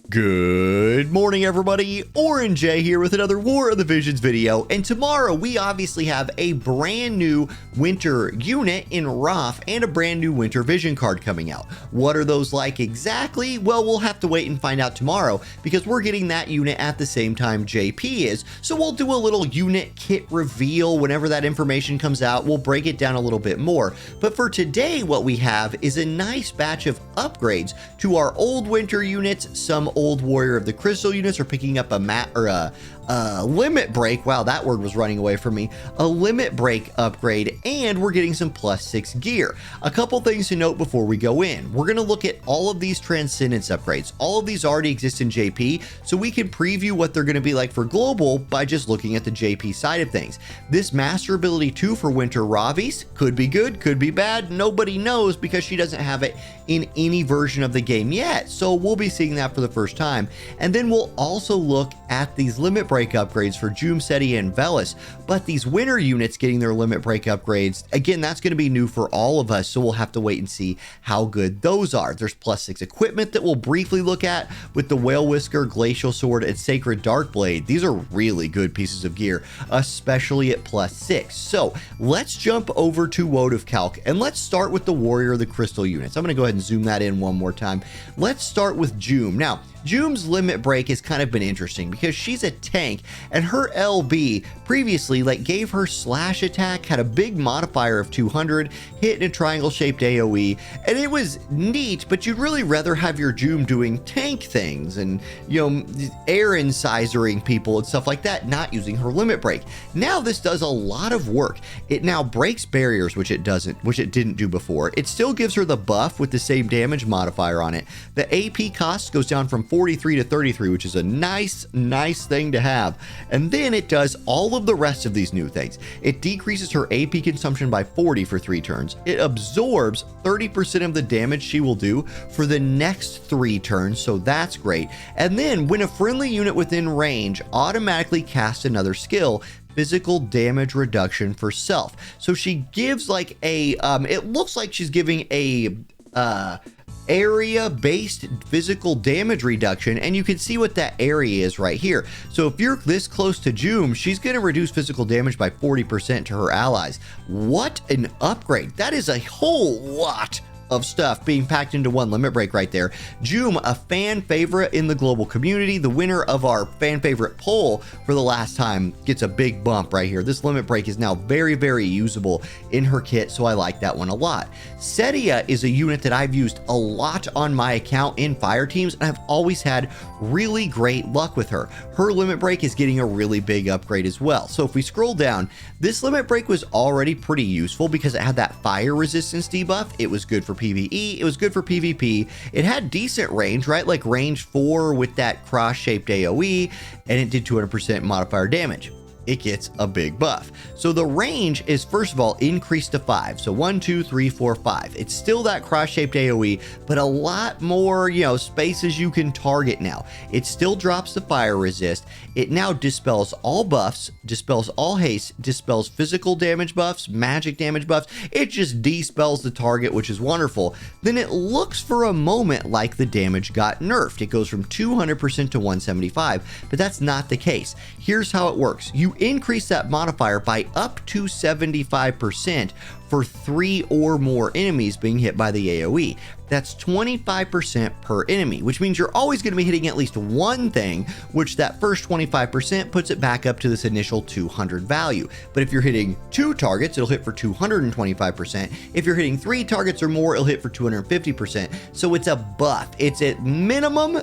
Good morning, everybody. Orange J here with another War of the Visions video, and tomorrow we obviously have a brand new winter unit in Ravies and a brand new winter vision card coming out. What are those like exactly? Well, we'll have to wait and find out tomorrow because we're getting that unit at the same time JP is. So we'll do a little unit kit reveal whenever that information comes out. We'll break it down a little bit more. But for today, what we have is a nice batch of upgrades to our old winter units. Some old Warrior of the Crystal units are picking up a limit break. Wow, that word was running away from me. A limit break upgrade, and we're getting some +6 gear. A couple things to note before we go in. We're going to look at all of these Transcendence upgrades. All of these already exist in JP, so we can preview what they're going to be like for global by just looking at the JP side of things. This Master Ability 2 for Winter Ravies could be good, could be bad. Nobody knows because she doesn't have it in any version of the game yet. So we'll be seeing that for the first time. And then we'll also look at these limit break upgrades for Jumi, Seiya, and Bellis. But these winter units getting their limit break upgrades, again, that's going to be new for all of us, so we'll have to wait and see how good those are. There's +6 equipment that we'll briefly look at with the Whale Whisker, Glacial Sword, and Sacred Dark Blade. These are really good pieces of gear, especially at +6. So let's jump over to WoTV Calc, and let's start with the Warrior of the Crystal units. I'm going to go ahead and zoom that in one more time. Let's start with Jumi. Now, Jumi's limit break has kind of been interesting because she's a tank, and her LB previously gave her slash attack, had a big modifier of 200, hit in a triangle shaped AoE, and it was neat, but you'd really rather have your Jumi doing tank things and, you know, air incisering people and stuff like that, not using her limit break. Now this does a lot of work. It now breaks barriers, which it didn't do before. It still gives her the buff with the same damage modifier on it. The AP cost goes down from 43 to 33, which is a nice thing to have. And then it does all of the rest of these new things. It decreases her AP consumption by 40 for 3 turns. It absorbs 30% of the damage she will do for the next 3 turns, so that's great. And then when a friendly unit within range automatically casts another skill, physical damage reduction for self. So she gives like a, it looks like she's giving a, area-based physical damage reduction, and you can see what that area is right here. So if you're this close to Jumi, she's going to reduce physical damage by 40% to her allies. What an upgrade. That is a whole lot of stuff being packed into one limit break right there. Jumi, a fan favorite in the global community, the winner of our fan favorite poll for the last time, gets a big bump right here. This limit break is now very usable in her kit, so I like that one a lot. Seiya is a unit that I've used a lot on my account in fire teams, and I've always had really great luck with her. Her limit break is getting a really big upgrade as well. So if we scroll down, this limit break was already pretty useful because it had that fire resistance debuff. It was good for PvE, it was good for PvP, it had decent range, right? Like range 4 with that cross-shaped AoE, and it did 200% modifier damage. It gets a big buff. So the range is, first of all, increased to 5. So 1, 2, 3, 4, 5. It's still that cross-shaped AoE, but a lot more, you know, spaces you can target now. It still drops the fire resist. It now dispels all buffs, dispels all haste, dispels physical damage buffs, magic damage buffs. It just dispels the target, which is wonderful. Then it looks for a moment like the damage got nerfed. It goes from 200% to 175, but that's not the case. Here's how it works. You increase that modifier by up to 75% for 3 or more enemies being hit by the AoE. That's 25% per enemy, which means you're always going to be hitting at least one thing, which that first 25% puts it back up to this initial 200 value. But if you're hitting 2 targets, it'll hit for 225%. If you're hitting 3 targets or more, it'll hit for 250%. So it's a buff. It's at minimum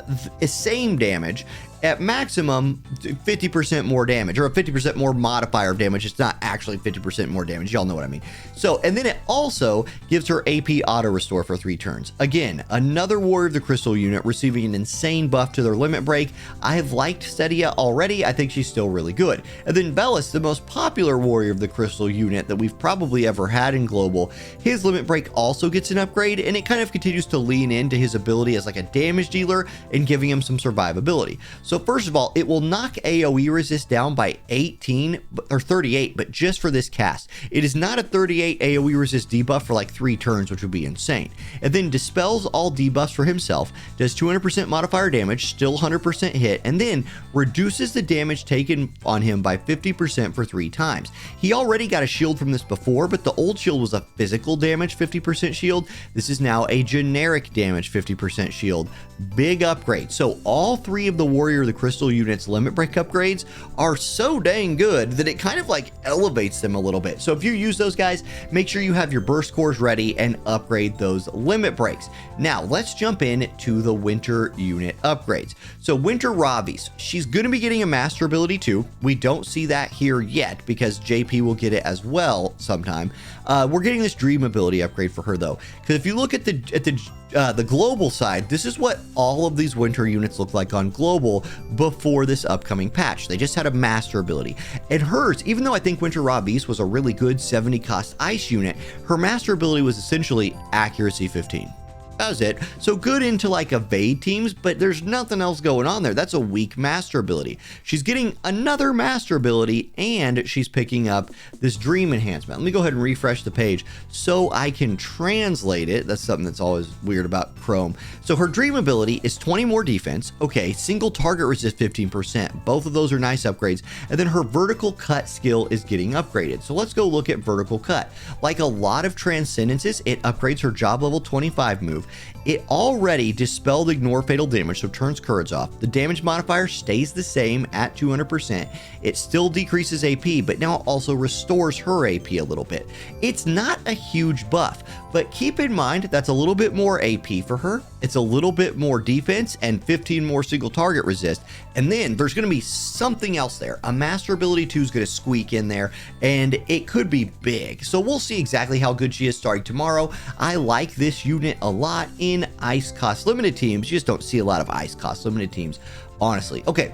same damage, at maximum 50% more damage, or a 50% more modifier of damage. It's not actually 50% more damage. Y'all know what I mean. So, and then it also gives her AP auto restore for 3 turns. Again, another Warrior of the Crystal unit receiving an insane buff to their limit break. I have liked Seiya already. I think she's still really good. And then Bellis, the most popular Warrior of the Crystal unit that we've probably ever had in global, his limit break also gets an upgrade, and it kind of continues to lean into his ability as like a damage dealer and giving him some survivability. So first of all, it will knock AoE resist down by 18 or 38, but just for this cast. It is not a 38 AoE resist debuff for like 3 turns, which would be insane. And then dispels all debuffs for himself, does 200% modifier damage, still 100% hit, and then reduces the damage taken on him by 50% for 3 times. He already got a shield from this before, but the old shield was a physical damage 50% shield. This is now a generic damage 50% shield. Big upgrade. So all 3 of the Warrior of the Crystal units limit break upgrades are so dang good that it kind of like elevates them a little bit. So if you use those guys, make sure you have your burst cores ready and upgrade those limit breaks. Now let's jump in to the winter unit upgrades. So winter Ravies, she's going to be getting a master ability too. We don't see that here yet because JP will get it as well sometime. We're getting this dream ability upgrade for her though, because if you look at the global side, this is what all of these winter units look like on global before this upcoming patch. They just had a master ability, and hers, even though I think winter Ravies was a really good 70 cost ice unit, her master ability was essentially accuracy 15. That was it. So good into like evade teams, but there's nothing else going on there. That's a weak master ability. She's getting another master ability, and she's picking up this dream enhancement. Let me go ahead and refresh the page so I can translate it. That's something that's always weird about Chrome. So her dream ability is 20 more defense. Okay, single target resist 15%. Both of those are nice upgrades. And then her vertical cut skill is getting upgraded. So let's go look at vertical cut. Like a lot of transcendences, it upgrades her job level 25 move. It already dispelled ignore fatal damage, so turns courage off. The damage modifier stays the same at 200%. It still decreases AP, but now also restores her AP a little bit. It's not a huge buff, but keep in mind that's a little bit more AP for her. It's a little bit more defense and 15 more single target resist. And then there's going to be something else there. A master ability 2 is going to squeak in there, and it could be big. So we'll see exactly how good she is starting tomorrow. I like this unit a lot in ice cost limited teams. You just don't see a lot of ice cost limited teams, honestly. Okay.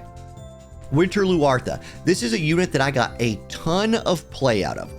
Winter Luatha. This is a unit that I got a ton of play out of.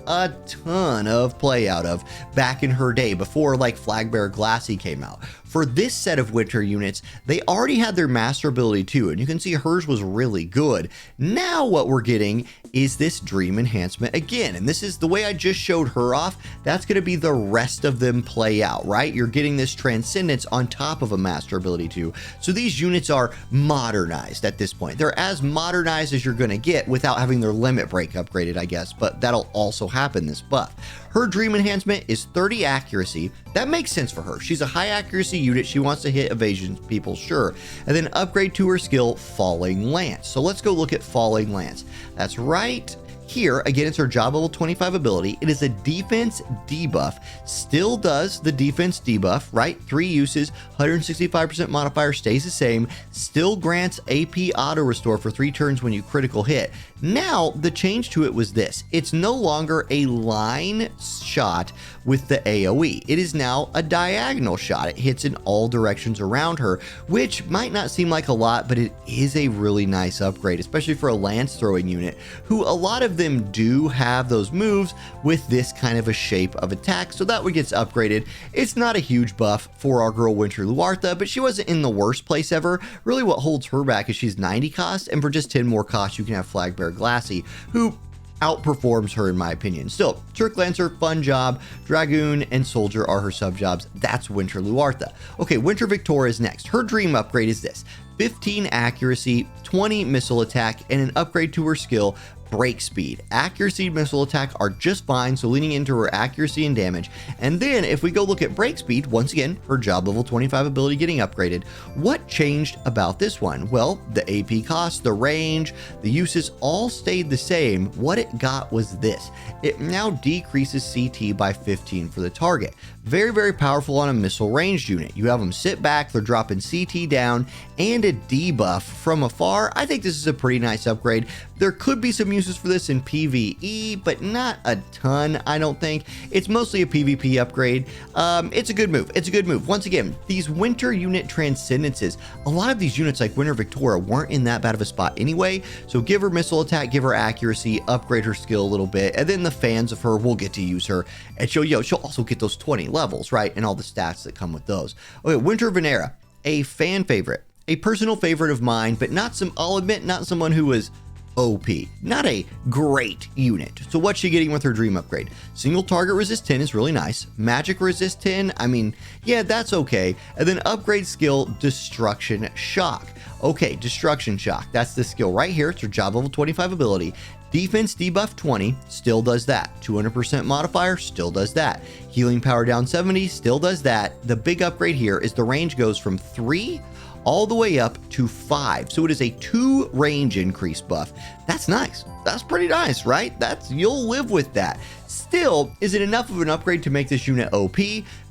Back in her day before like Flagbearer Glassy came out. For this set of winter units, they already had their master ability too, and you can see hers was really good. Now what we're getting is this dream enhancement again, and this is the way I just showed her off. That's going to be the rest of them play out, right? You're getting this transcendence on top of a master ability too. So these units are modernized at this point. They're as modernized as you're going to get without having their limit break upgraded, I guess, but that'll also happen this buff. Her dream enhancement is 30 accuracy. That makes sense for her. She's a high accuracy unit. She wants to hit evasion people, sure. And then upgrade to her skill, Falling Lance. So let's go look at Falling Lance. That's right here. Again, it's her job level 25 ability. It is a defense debuff. Still does the defense debuff, right? 3 uses, 165% modifier stays the same. Still grants AP auto restore for 3 turns when you critical hit. Now, the change to it was this. It's no longer a line shot with the AoE. It is now a diagonal shot. It hits in all directions around her, which might not seem like a lot, but it is a really nice upgrade, especially for a lance throwing unit, who a lot of them do have those moves with this kind of a shape of attack, so that one gets upgraded. It's not a huge buff for our girl Winter Luatha, but she wasn't in the worst place ever. Really what holds her back is she's 90 cost, and for just 10 more cost, you can have Flagbearer Glassy, who outperforms her in my opinion. Still, Turk Lancer, fun job. Dragoon and Soldier are her sub jobs. That's Winter Luatha. Okay, Winter Victoria is next. Her dream upgrade is this: 15 accuracy, 20 missile attack, and an upgrade to her skill, break speed. Accuracy and missile attack are just fine, so leaning into her accuracy and damage. And then if we go look at break speed, once again, her job level 25 ability getting upgraded. What changed about this one? Well, the AP cost, the range, the uses all stayed the same. What it got was this: it now decreases CT by 15 for the target. Very, very powerful on a missile ranged unit. You have them sit back, they're dropping CT down, and a debuff from afar. I think this is a pretty nice upgrade. There could be some uses for this in PvE, but not a ton, I don't think. It's mostly a PvP upgrade. It's a good move. It's a good move. Once again, these winter unit transcendences, a lot of these units like Winter Victoria weren't in that bad of a spot anyway, so give her missile attack, give her accuracy, upgrade her skill a little bit, and then the fans of her will get to use her, and she'll also get those 20 levels, right, and all the stats that come with those. Okay, Winter Vanera, a fan favorite, a personal favorite of mine, but not some, I'll admit, not someone who was OP, not a great unit. So what's she getting with her dream upgrade? Single target resist 10 is really nice. Magic resist 10, I mean, yeah, that's okay. And then upgrade skill destruction shock. Okay, destruction shock, that's the skill right here. It's her job level 25 ability. Defense debuff 20, still does that. 200% modifier, still does that. Healing power down 70, still does that. The big upgrade here is the range goes from 3 all the way up to 5. So it is a 2 range increase buff. That's nice. That's pretty nice, right? You'll live with that. Still, is it enough of an upgrade to make this unit OP?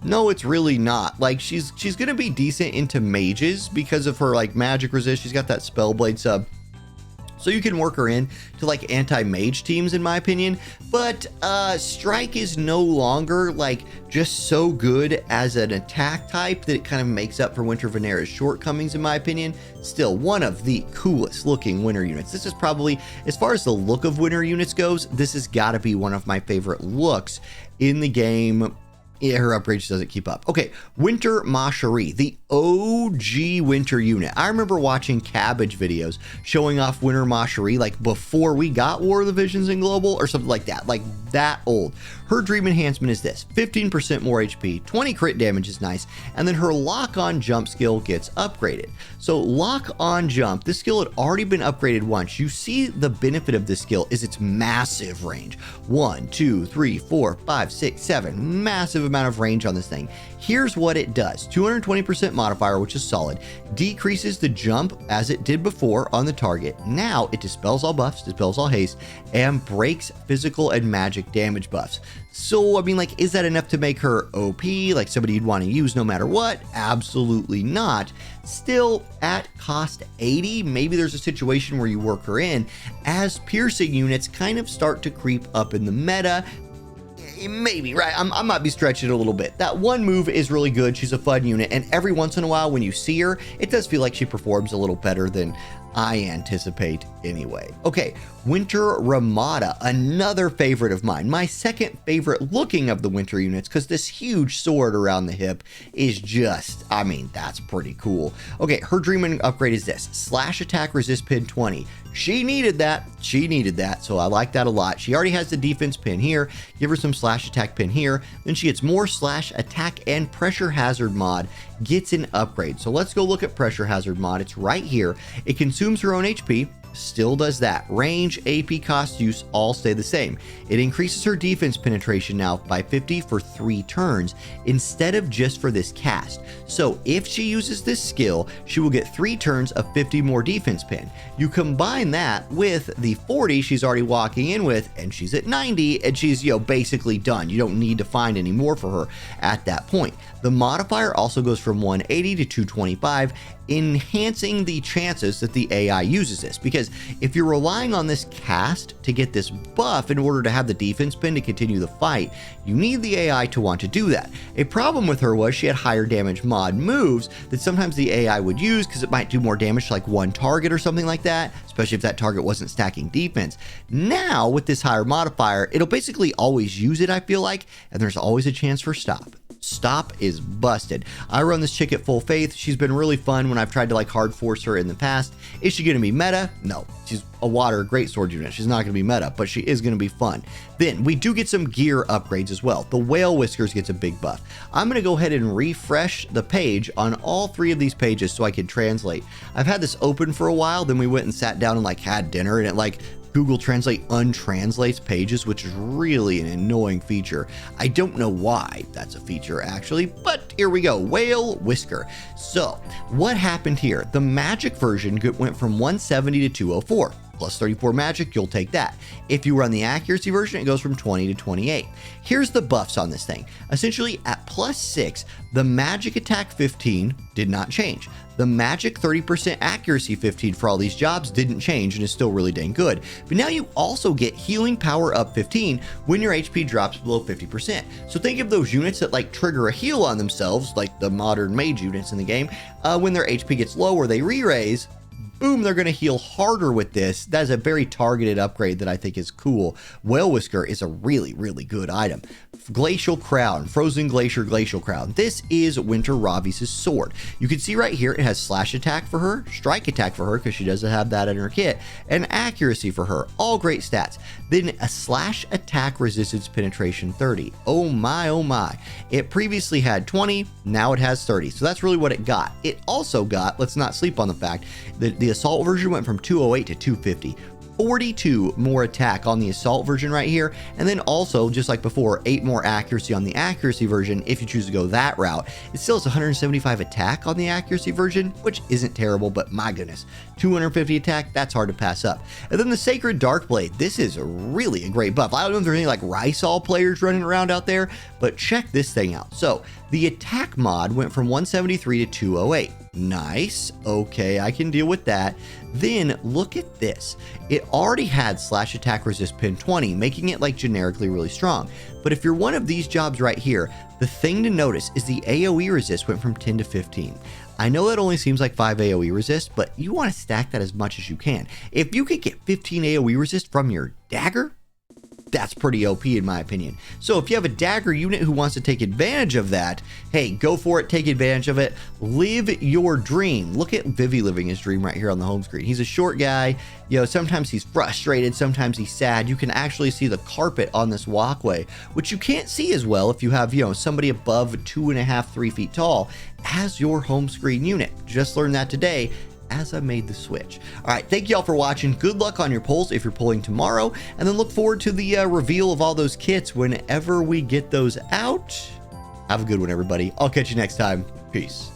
No, it's really not. Like, she's gonna be decent into mages because of her like magic resist. She's got that Spellblade sub. So you can work her in to like anti-mage teams, in my opinion. But Strike is no longer like just so good as an attack type that it kind of makes up for Winter Vanera's shortcomings, in my opinion. Still one of the coolest looking winter units. This is probably, as far as the look of winter units goes, this has got to be one of my favorite looks in the game. Yeah, her upgrade just doesn't keep up. Okay, Winter Macherie, the OG winter unit. I remember watching Cabbage videos showing off Winter Macherie like before we got War of the Visions in Global or something like that old. Her dream enhancement is this: 15% more HP, 20 crit damage is nice, and then her lock-on jump skill gets upgraded. So lock-on jump, this skill had already been upgraded once. You see the benefit of this skill is its massive range. 1, 2, 3, 4, 5, 6, 7, massive amount of range on this thing. Here's what it does: 220% modifier, which is solid, decreases the jump as it did before on the target. Now it dispels all buffs, dispels all haste, and breaks physical and magic damage buffs. So, I mean, like, is that enough to make her OP, like somebody you'd want to use no matter what? Absolutely not. Still, at cost 80, maybe there's a situation where you work her in as piercing units kind of start to creep up in the meta. Maybe, right? I might be stretching it a little bit. That one move is really good. She's a fun unit, and every once in a while when you see her, it does feel like she performs a little better than I anticipate anyway. Okay, Winter Ramada, another favorite of mine. My second favorite looking of the winter units, because this huge sword around the hip is just, I mean, that's pretty cool. Okay, her dream upgrade is this: slash attack resist pin 20. She needed that. She needed that, so I like that a lot. She already has the defense pin here. Give her some slash attack pin here. Then she gets more slash attack and pressure hazard mod, gets an upgrade. So let's go look at pressure hazard mod. It's right here. It consumes her own HP, still does that. Range, AP, cost, use all stay the same. It increases her defense penetration now by 50 for 3 turns instead of just for this cast. So if she uses this skill, she will get 3 turns of 50 more defense pin. You combine that with the 40 she's already walking in with, and she's at 90, and she's, you know, basically done. You don't need to find any more for her at that point. The modifier also goes from 180 to 225, enhancing the chances that the AI uses this, because if you're relying on this cast to get this buff in order to have the defense pin to continue the fight, you need the AI to want to do that. A problem with her was she had higher damage mod moves that sometimes the AI would use because it might do more damage to like one target or something like that, especially if that target wasn't stacking defense. Now with this higher modifier, it'll basically always use it, I feel like, and there's always a chance for stop. Stop is busted. I run this chick at full faith. She's been really fun when I've tried to like hard force her in the past. Is she going to be meta? No. She's a water great sword unit. She's not going to be meta, but she is going to be fun. Then we do get some gear upgrades as well. The whale whiskers gets a big buff. I'm going to go ahead and refresh the page on all 3 of these pages so I can translate. I've had this open for a while, then we went and sat down and like had dinner, and it like Google Translate untranslates pages, which is really an annoying feature. I don't know why that's a feature actually, but here we go. Whale Whisker. So what happened here? The magic version went from 170 to 204. Plus 34 magic, you'll take that. If you run the accuracy version, it goes from 20 to 28. Here's the buffs on this thing. Essentially at plus 6, the magic attack 15 did not change. The magic 30% accuracy 15 for all these jobs didn't change and is still really dang good. But now you also get healing power up 15 when your HP drops below 50%. So think of those units that like trigger a heal on themselves, like the modern mage units in the game. When their HP gets low or they re-raise, boom, they're going to heal harder with this. That is a very targeted upgrade that I think is cool. Whale Whisker is a really, really good item. Glacial Crown, Frozen Glacier Glacial Crown. This is Winter Ravies' sword. You can see right here it has slash attack for her, strike attack for her because she doesn't have that in her kit, and accuracy for her. All great stats. Then a slash attack resistance penetration 30. Oh my, oh my. It previously had 20, now it has 30. So that's really what it got. It also got, let's not sleep on the fact, that the assault version went from 208 to 250. 42 more attack on the assault version right here, and then also, just like before, 8 more accuracy on the accuracy version if you choose to go that route. It still has 175 attack on the accuracy version, which isn't terrible, but my goodness, 250 attack, that's hard to pass up. And then the Sacred Darkblade, this is really a great buff. I don't know if there's any like Rysol players running around out there, but check this thing out. So the attack mod went from 173 to 208. Nice. Okay, I can deal with that. Then look at this. It already had slash attack resist pin 20, making it like generically really strong. But if you're one of these jobs right here, the thing to notice is the AoE resist went from 10 to 15. I know that only seems like 5 AoE resist, but you want to stack that as much as you can. If you could get 15 AoE resist from your dagger, that's pretty OP in my opinion. So if you have a dagger unit who wants to take advantage of that, hey, go for it, take advantage of it, live your dream. Look at Vivi living his dream right here on the home screen. He's a short guy, you know, sometimes he's frustrated, sometimes he's sad. You can actually see the carpet on this walkway, which you can't see as well if you have, you know, somebody above 2.5, 3 feet tall as your home screen unit. Just learned that today as I made the switch. All right, thank you all for watching. Good luck on your polls if you're polling tomorrow, and then look forward to the reveal of all those kits whenever we get those out. Have a good one, everybody. I'll catch you next time. Peace.